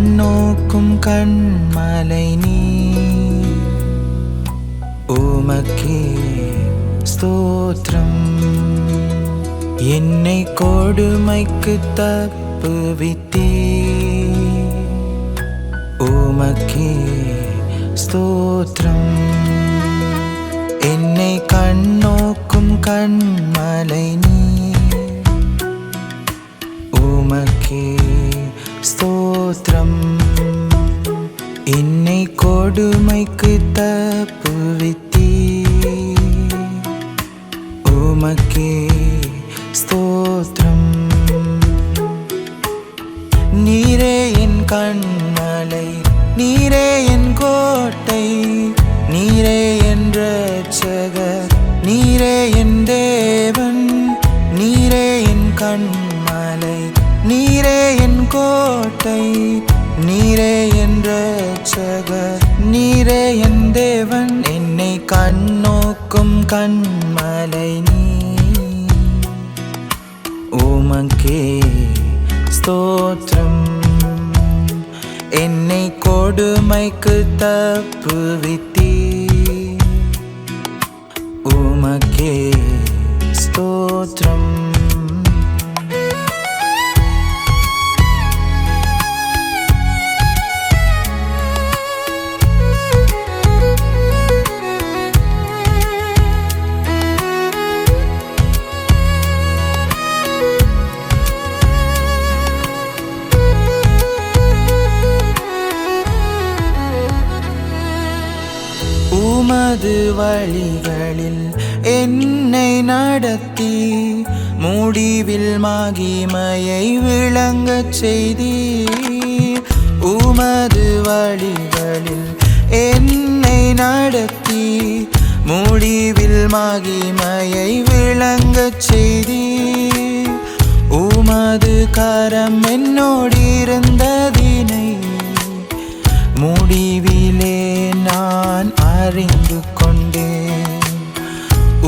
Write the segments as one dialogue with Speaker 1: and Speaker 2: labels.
Speaker 1: கண்ணோக்கும் கண்மலை நீ உமக்கே ஸ்தோத்திரம். என்னை கொடுமைக்கு தப்புவித்தீ உமக்கே ஸ்தோத்திரம். என்னை கண்ணோக்கும் கண்மலை நீ உமக்கே ஸ்தோத்திரம். என்னை கொடுமைக்கு தப்புவித்தீ உமக்கே ஸ்தோத்திரம். நீரே என் கண்மலை, நீரே என் கோட்டை, நீரே என் இரட்சகர், நீரே என் தேவன். நீரே என் கண்மலை, நீரே என் கோட்டை, நீரே என் இரட்சகர், நீரே என் தேவன். என்னை கண்ணோக்கும் கண்மலை நீ உமக்கே ஸ்தோத்திரம். என்னை கொடுமைக்கு தப்புவித்தீ உமக்கே ஸ்தோத்திரம். உமது வழிகளில் என்னை நடத்தி முடிவில் மகிமையை விளங்கச் செய்தீர். உமது வழிகளில் என்னை நடத்தி முடிவில் மகிமையை விளங்கச் செய்தீர். உமது கரம் என்னோடிருந்ததினை முடிவிலே நான் அறிந்து கொண்டேன்.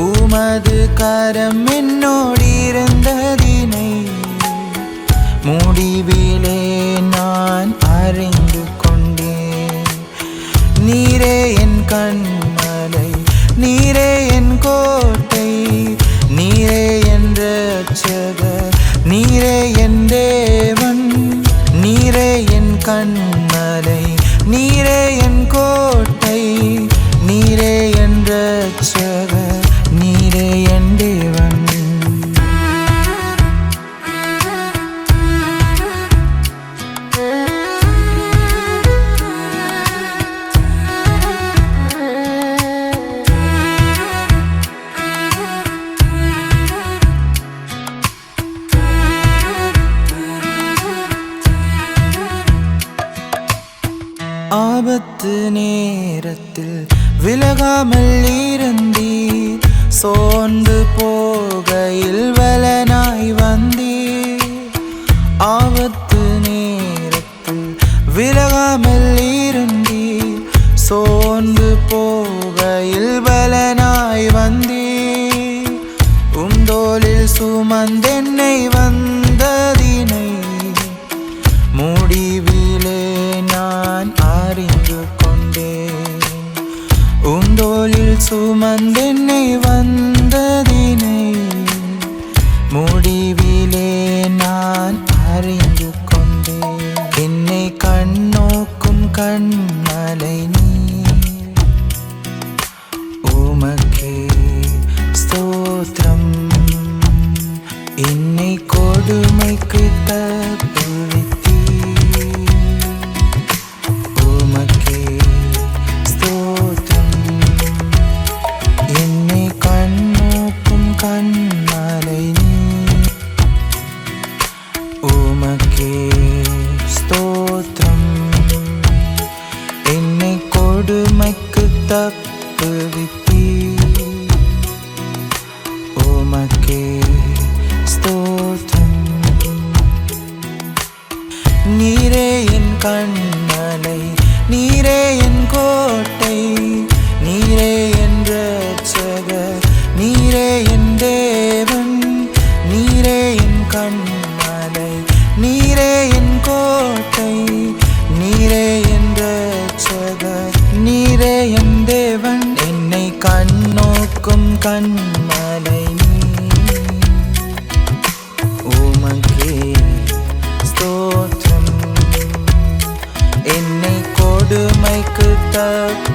Speaker 1: உமது கரம் என்னோடிருந்ததினை முடிவிலே நான் அறிந்து கொண்டேன். நீரே என் கண்மலை, நீரே என் கோட்டை, நீரே என் இரட்சகர், நீரே என் தேவன். நீரே என் கண்மலை, நீரே என் கோட்டை, நீரே என் இரட்சகர், நீரே என் தேவன். ஆபத்து நேரத்தில் விலகாமல் இருந்தீர். சோர்ந்து போகையில் வலனாய் வந்தீர். ஆபத்து நேரத்தில் விலகாமல் இருந்தீர். சோர்ந்து போகையில் வலனாய் வந்தீர். உந்தோளில் சுமந்தென்னை வந்ததினை முடிவிலே நான் அறிந்து கொண்டேன். உந்தோளில் சுமந்தென்னை வந்ததினை முடிவிலே நான் அறிந்து கொண்டேன். என்னை கண்ணோக்கும் கண்மலை நீ உமக்கே ஸ்தோத்திரம். என்னை கொடுமைக்கு தப்புவித்தீ உமக்கே ஸ்தோத்திரம். என்னை கண்ணோக்கும் கண்மலை நீ உமக்கே ஸ்தோத்திரம். என்னை கொடுமைக்கு தப்புவித்தீ உமக்கே ஸ்தோத்திரம். நீரே என் கண்மலை, நீரே என் கோட்டை, நீரே என் இரட்சகர், நீரே என் தேவன். நீரே என் கண்மலை, நீரே என் கோட்டை, கண்ணோக்கும் கண்மலை நீ. உமக்கே ஸ்தோத்திரம். என்னை கொடுமைக்கு தக்க